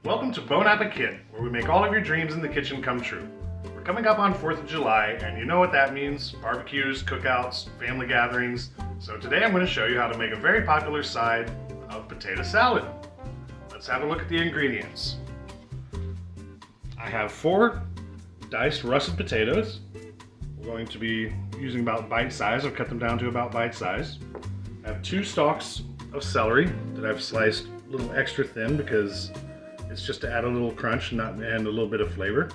Welcome to Bon Appetit, where we make all of your dreams in the kitchen come true. We're coming up on 4th of July, and you know what that means. Barbecues, cookouts, family gatherings. So today I'm going to show you how to make a very popular side of potato salad. Let's have a look at the ingredients. I have 4 diced russet potatoes. We're going to be using about bite size. I've cut them down to about bite size. I have 2 stalks of celery that I've sliced a little extra thin because it's just to add a little crunch and a little bit of flavor.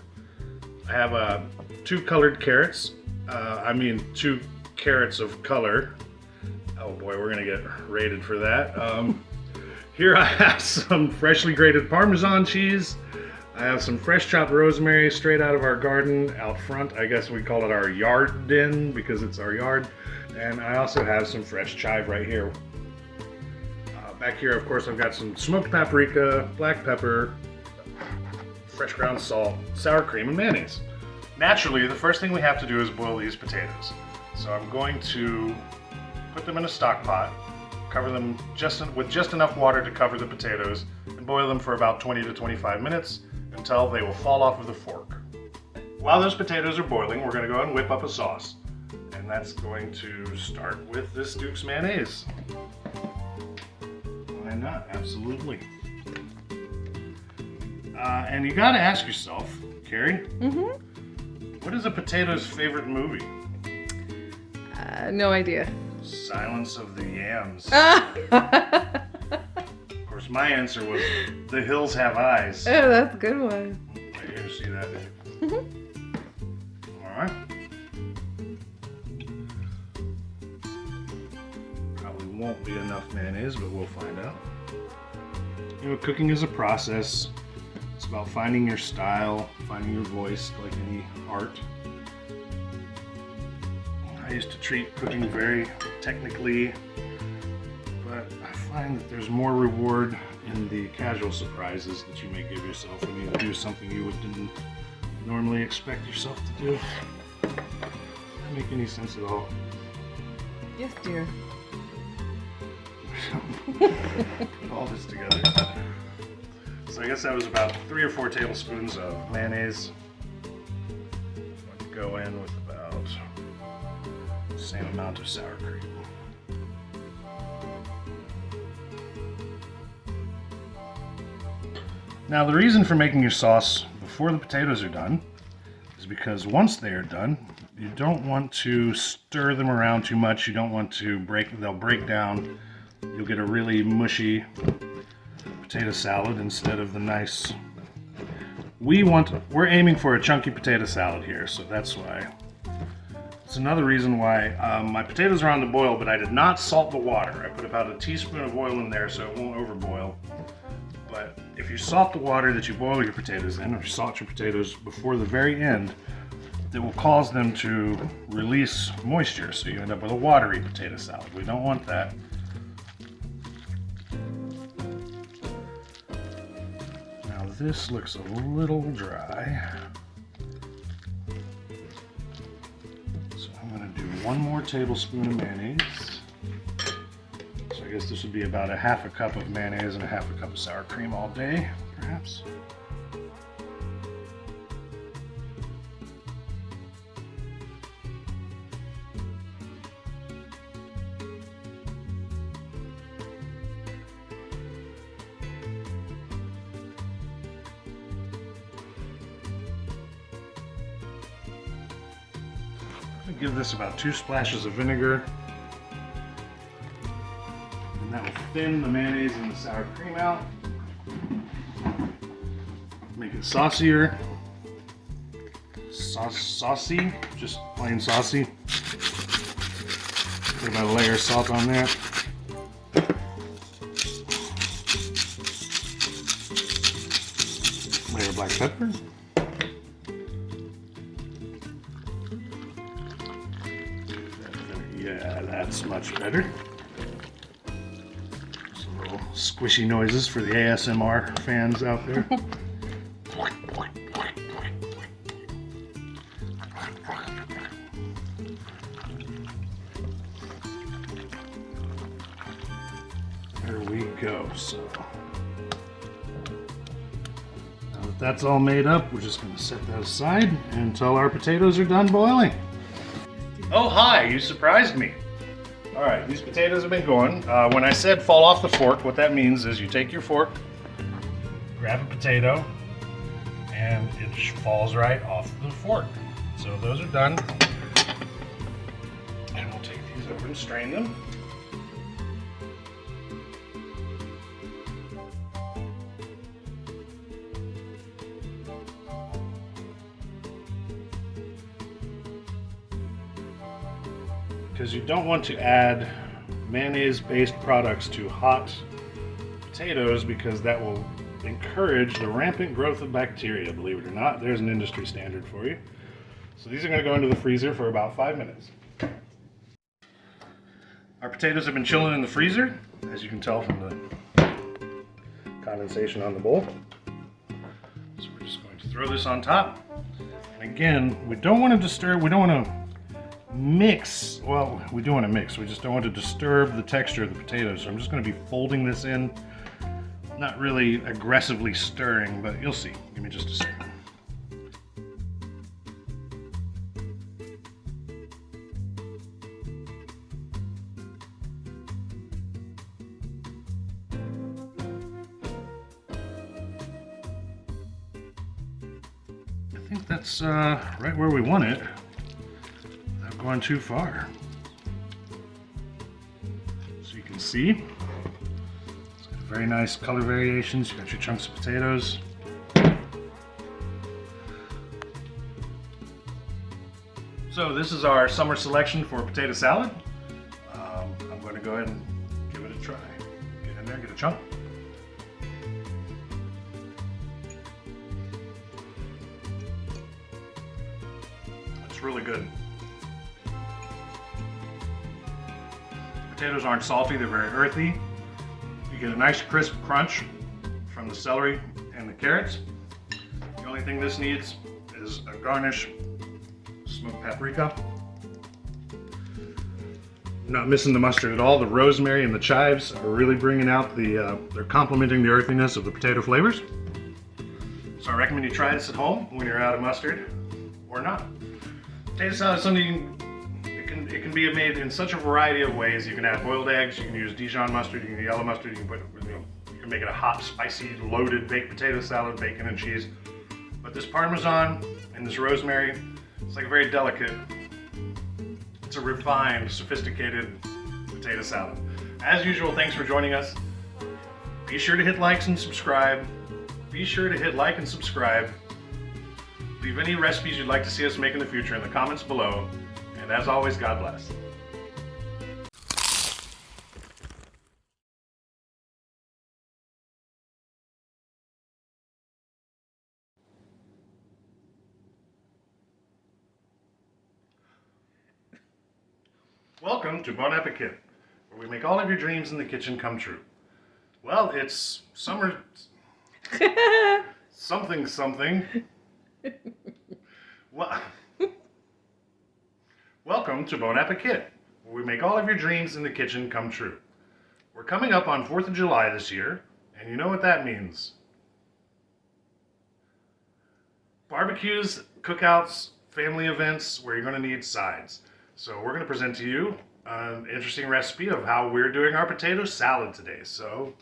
I have 2 colored carrots. 2 carrots of color. Oh boy, we're gonna get rated for that. Here I have some freshly grated Parmesan cheese. I have some fresh chopped rosemary straight out of our garden out front. I guess we call it our yard den because it's our yard. And I also have some fresh chive right here. Back here, of course, I've got some smoked paprika, black pepper, fresh ground salt, sour cream, and mayonnaise. Naturally, the first thing we have to do is boil these potatoes. So I'm going to put them in a stock pot, cover them with just enough water to cover the potatoes, and boil them for about 20 to 25 minutes until they will fall off of the fork. While those potatoes are boiling, we're going to go ahead and whip up a sauce. And that's going to start with this Duke's mayonnaise. Why not? Absolutely. And you gotta ask yourself, Carrie, what is a potato's favorite movie? No idea. Silence of the Yams. Of course, my answer was The Hills Have Eyes. Oh, that's a good one. You didn't see that, did you? Alright. Probably won't be enough mayonnaise, but we'll find out. You know, cooking is a process. It's about finding your style, finding your voice, like any art. I used to treat cooking very technically, but I find that there's more reward in the casual surprises that you may give yourself when you do something you didn't normally expect yourself to do. Does that make any sense at all? Yes, dear. Put all this together. So I guess that was about 3 or 4 tablespoons of mayonnaise. I'm going to go in with about the same amount of sour cream. Now the reason for making your sauce before the potatoes are done is because once they are done, you don't want to stir them around too much. You don't want to they'll break down. You'll get a really mushy potato salad instead of the nice. We're aiming for a chunky potato salad here, so that's why. It's another reason why my potatoes are on the boil, but I did not salt the water. I put about a teaspoon of oil in there so it won't overboil. But if you salt the water that you boil your potatoes in, or you salt your potatoes before the very end, it will cause them to release moisture, so you end up with a watery potato salad. We don't want that. Now this looks a little dry. So I'm going to do 1 more tablespoon of mayonnaise. So I guess this would be about a half a cup of mayonnaise and a half a cup of sour cream all day, perhaps. Give this about 2 splashes of vinegar, and that will thin the mayonnaise and the sour cream out, make it saucier, saucy, just plain saucy. Put about a layer of salt on there. Layer of black pepper. Yeah, that's much better. Some little squishy noises for the ASMR fans out there. There we go. So that that's all made up, we're just going to set that aside until our potatoes are done boiling. Oh, hi, you surprised me. All right, these potatoes have been going. When I said fall off the fork, what that means is you take your fork, grab a potato, and it falls right off the fork. So those are done. And we'll take these over and strain them. Because you don't want to add mayonnaise-based products to hot potatoes because that will encourage the rampant growth of bacteria, believe it or not. There's an industry standard for you. So these are going to go into the freezer for about 5 minutes. Our potatoes have been chilling in the freezer, as you can tell from the condensation on the bowl. So we're just going to throw this on top. And again, we don't want to disturb, we don't want to mix, well, we do want to mix, we just don't want to disturb the texture of the potatoes. So I'm just going to be folding this in, not really aggressively stirring, but you'll see. Give me just a second. I think that's right where we want it. Going too far. So you can see it's got very nice color variations. You got your chunks of potatoes. So this is our summer selection for potato salad. I'm going to go ahead and give it a try. Get in there, get a chunk. It's really good. Potatoes aren't salty, they're very earthy. You get a nice crisp crunch from the celery and the carrots. The only thing this needs is a garnish, smoked paprika. Not missing the mustard at all. The rosemary and the chives are really bringing out they're complementing the earthiness of the potato flavors. So I recommend you try this at home when you're out of mustard, or not. Potato salad is something it can be made in such a variety of ways. You can add boiled eggs, you can use Dijon mustard, you can use yellow mustard, you can put, you can make it a hot, spicy, loaded baked potato salad, bacon and cheese. But this Parmesan and this rosemary, it's like a very delicate, it's a refined, sophisticated potato salad. As usual, thanks for joining us. Be sure to hit likes and subscribe. Be sure to hit like and subscribe. Leave any recipes you'd like to see us make in the future in the comments below. And as always, God bless. Welcome to Bon Appetit, where we make all of your dreams in the kitchen come true. Well, it's summer... something. Well... Welcome to Bon Appetit, where we make all of your dreams in the kitchen come true. We're coming up on 4th of July this year, and you know what that means. Barbecues, cookouts, family events where you're going to need sides. So we're going to present to you an interesting recipe of how we're doing our potato salad today. So,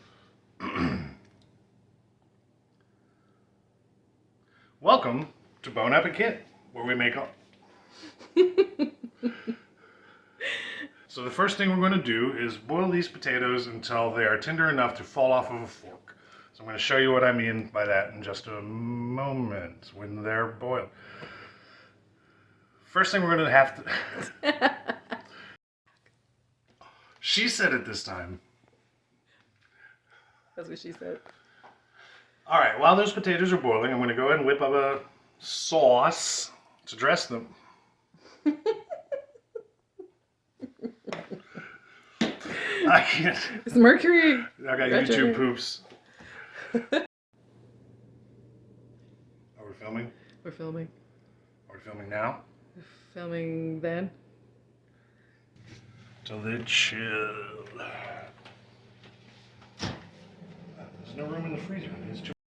welcome to Bon Appetit, where we make all... So the first thing we're going to do is boil these potatoes until they are tender enough to fall off of a fork. So I'm going to show you what I mean by that in just a moment when they're boiled. First thing we're going to have to... She said it this time. That's what she said. All right, while those potatoes are boiling, I'm going to go ahead and whip up a sauce to dress them. I can't. It's mercury. I got YouTube poops. Are we filming? We're filming. Are we filming now? We're filming then. Till they chill. There's no room in the freezer. It's too